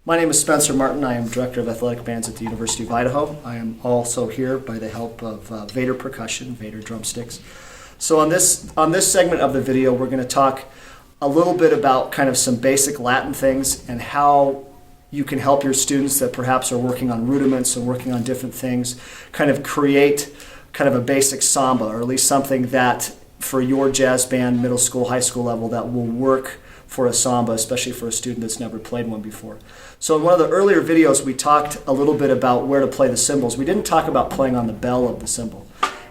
My name is Spencer Martin. I am Director of Athletic Bands at the University of Idaho. I am also here by the help of Vater Percussion, Vater Drumsticks. So on this segment of the video, we're going to talk a little bit about kind of some basic Latin things and how you can help your students that perhaps are working on rudiments or working on different things, kind of create kind of a basic samba, or at least something that for your jazz band, middle school, high school level, that will work for a samba, especially for a student that's never played one before. So in one of the earlier videos, we talked a little bit about where to play the cymbals. We didn't talk about playing on the bell of the cymbal.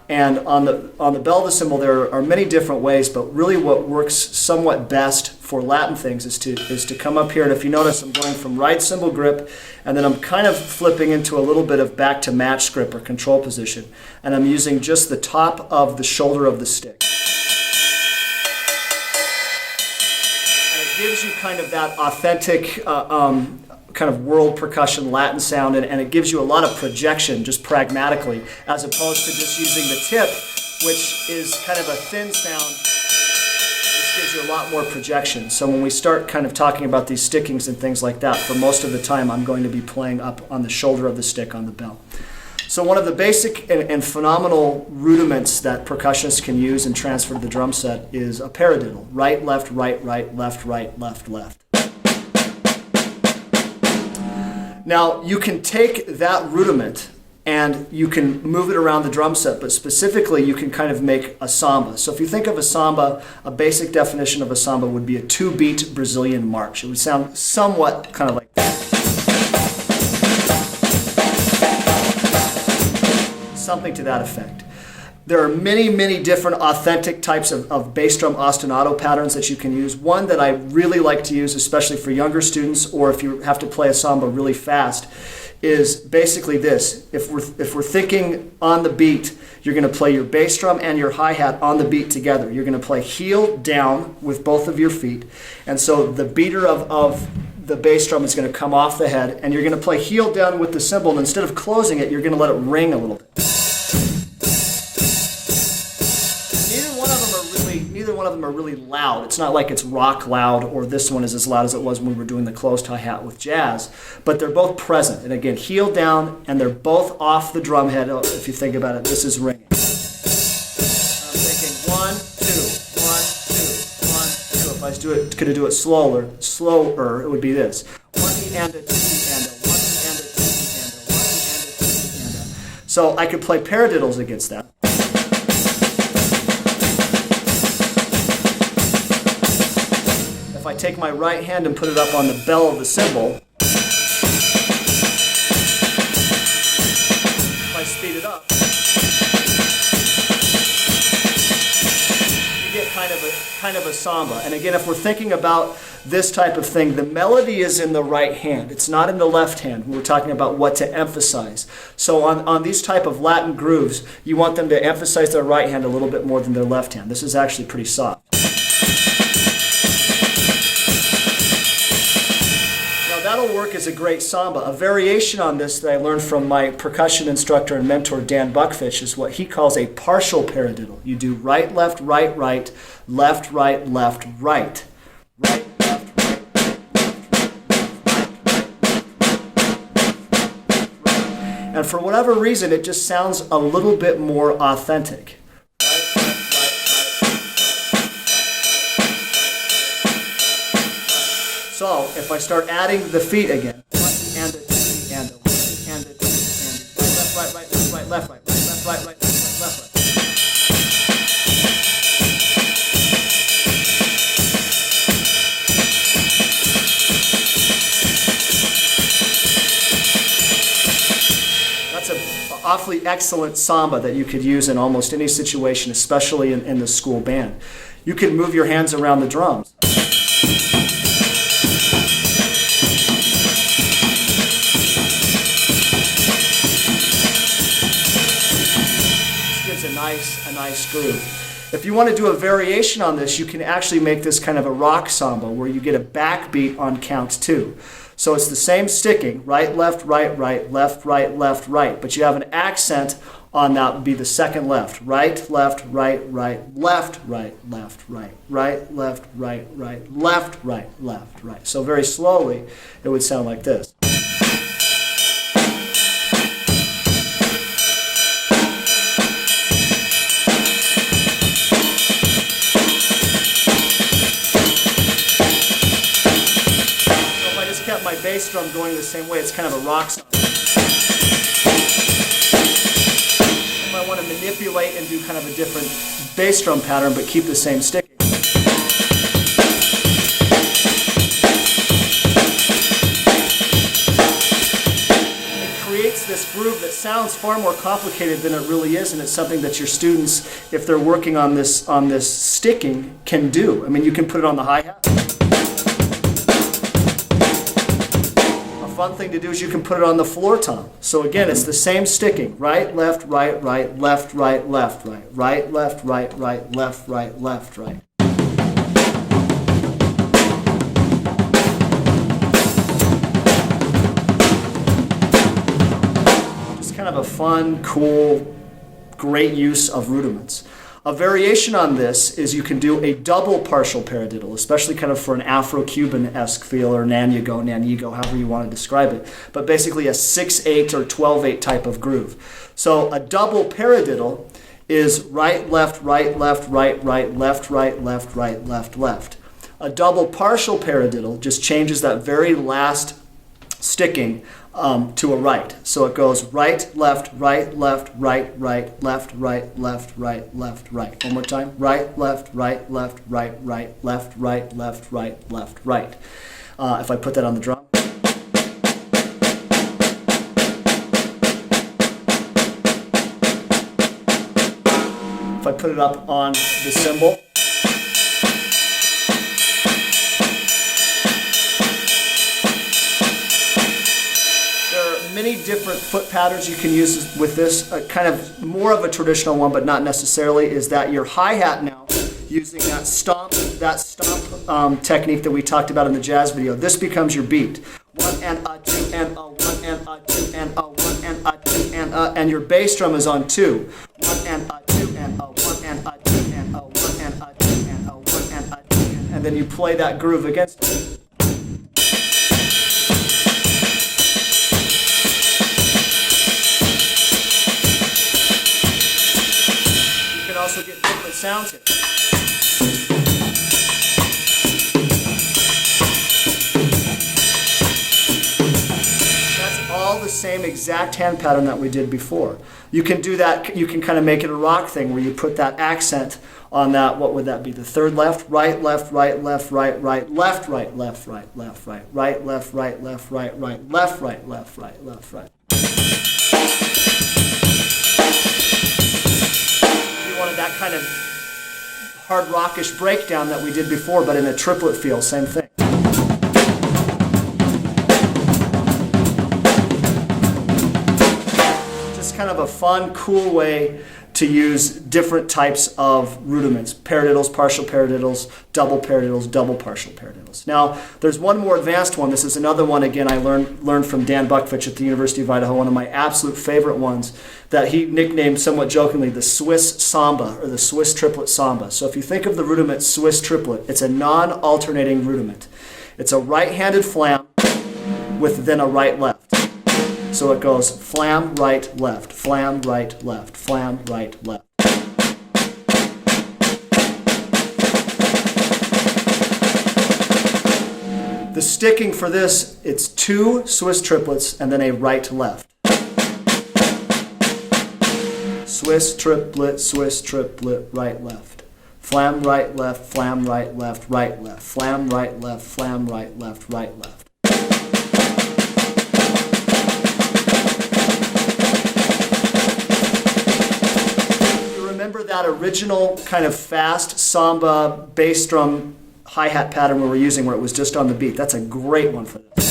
And on the bell of the cymbal, there are many different ways, but really what works somewhat best for Latin things is to come up here, and if you notice, I'm going from right cymbal grip, and then I'm kind of flipping into a little bit of back to match grip or control position, and I'm using just the top of the shoulder of the stick. Gives you kind of that authentic kind of world percussion Latin sound, and it gives you a lot of projection just pragmatically, as opposed to just using the tip, which is kind of a thin sound. This gives you a lot more projection. So when we start kind of talking about these stickings and things like that, for most of the time I'm going to be playing up on the shoulder of the stick on the bell. So one of the basic and phenomenal rudiments that percussionists can use and transfer to the drum set is a paradiddle. Right, left, right, left, left, left. Now you can take that rudiment and you can move it around the drum set, but specifically you can kind of make a samba. So if you think of a samba, a basic definition of a samba would be a 2-beat Brazilian march. It would sound somewhat kind of like that. Something to that effect. There are many, many different authentic types of bass drum ostinato patterns that you can use. One that I really like to use, especially for younger students, or if you have to play a samba really fast, is basically this. If we're thinking on the beat, you're going to play your bass drum and your hi-hat on the beat together. You're going to play heel down with both of your feet, and so the beater of the bass drum is going to come off the head, and you're going to play heel down with the cymbal, and instead of closing it, you're going to let it ring a little bit. Neither one of them are really loud. It's not like it's rock loud, or this one is as loud as it was when we were doing the closed hi-hat with jazz, but they're both present. And again, heel down, and they're both off the drum head. If you think about it, this is ringing. I'm thinking 1, 2, 1, 2, 1, 2. If I was going to do it slower, it would be this. 1 and a 2 and a 1 and a 2 and a 1 and a 2 and a. So I could play paradiddles against that. If I take my right hand and put it up on the bell of the cymbal, if I speed it up, you get kind of a samba. And again, if we're thinking about this type of thing, the melody is in the right hand. It's not in the left hand when we're talking about what to emphasize. So on these type of Latin grooves, you want them to emphasize their right hand a little bit more than their left hand. This is actually pretty soft. That'll work as a great samba. A variation on this that I learned from my percussion instructor and mentor Dan Buckfish is what he calls a partial paradiddle. You do right, left, right, right, left, right, left, right. Right, left, right, right. And for whatever reason, it just sounds a little bit more authentic. So if I start adding the feet again, 1 and a 2 and a 1 and a 2 and left, right, left, right, left, right, left, right, left, right. That's an awfully excellent samba that you could use in almost any situation, especially in the school band. You can move your hands around the drums. A nice groove. If you want to do a variation on this, you can actually make this kind of a rock samba where you get a backbeat on count 2. So it's the same sticking, right, left, right, left, right, but you have an accent on that would be the second left. Right, left, right, left, right, left, right, left, right. So very slowly, it would sound like this. My bass drum going the same way, it's kind of a rock song. You might want to manipulate and do kind of a different bass drum pattern, but keep the same sticking. It creates this groove that sounds far more complicated than it really is, and it's something that your students, if they're working on this sticking, can do. I mean, you can put it on the hi-hat. Fun thing to do is you can put it on the floor tom. So again, it's the same sticking. Right, left, right, left, right, left, right, left, right, left, right. Just kind of a fun, cool, great use of rudiments. A variation on this is you can do a double partial paradiddle, especially kind of for an Afro-Cuban-esque feel, or Nanigo, however you want to describe it. But basically a 6/8 or 12/8 type of groove. So a double paradiddle is right, left, right, left, right, left, left. A double partial paradiddle just changes that very last sticking to a right. So it goes right, left, right, left, right, left, right. One more time. Right, left, right, left, right, left, right. If I put that on the drum. If I put it up on the cymbal. Many different foot patterns you can use with this. Kind of more of a traditional one, but not necessarily, is that your hi-hat now, using that stomp technique that we talked about in the jazz video, this becomes your beat. 1 and a 2 and a 1 and a 2 and a 1 and a 2 and a, and your bass drum is on 2. 1 and a 2 and a 1 and a 2 and a 1 and a 2 and a 1 and a 2, and then you play that groove against it. Also get different sounds here. That's all the same exact hand pattern that we did before. You can do that, you can kind of make it a rock thing where you put that accent on that. What would that be? The third left, right, left, right, left, right, left, right, left, right, left, right, left, right, left, right, left, right. Wanted that kind of hard rockish breakdown that we did before, but in a triplet feel, same thing. Just kind of a fun, cool way to use different types of rudiments: paradiddles, partial paradiddles, double partial paradiddles. Now, there's one more advanced one. This is another one, again, I learned from Dan Buckfitch at the University of Idaho, one of my absolute favorite ones, that he nicknamed somewhat jokingly the Swiss Samba, or the Swiss triplet Samba. So if you think of the rudiment Swiss triplet, it's a non-alternating rudiment. It's a right-handed flam with then a right-left. So it goes flam, right, left, flam, right, left, flam, right, left. The sticking for this, it's 2 Swiss triplets and then a right, left. Swiss triplet, right, left. Flam, right, left, flam, right, left, flam, right, left, flam, right, left, right, left. Remember that original kind of fast samba bass drum hi-hat pattern we were using where it was just on the beat? That's a great one for this.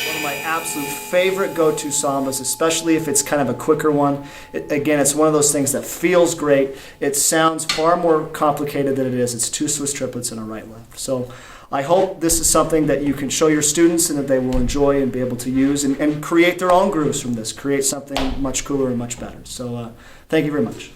One of my absolute favorite go-to sambas, especially if it's kind of a quicker one. Again, it's one of those things that feels great. It sounds far more complicated than it is. It's 2 Swiss triplets and a right left. So I hope this is something that you can show your students and that they will enjoy and be able to use and create their own grooves from this, create something much cooler and much better. So thank you very much.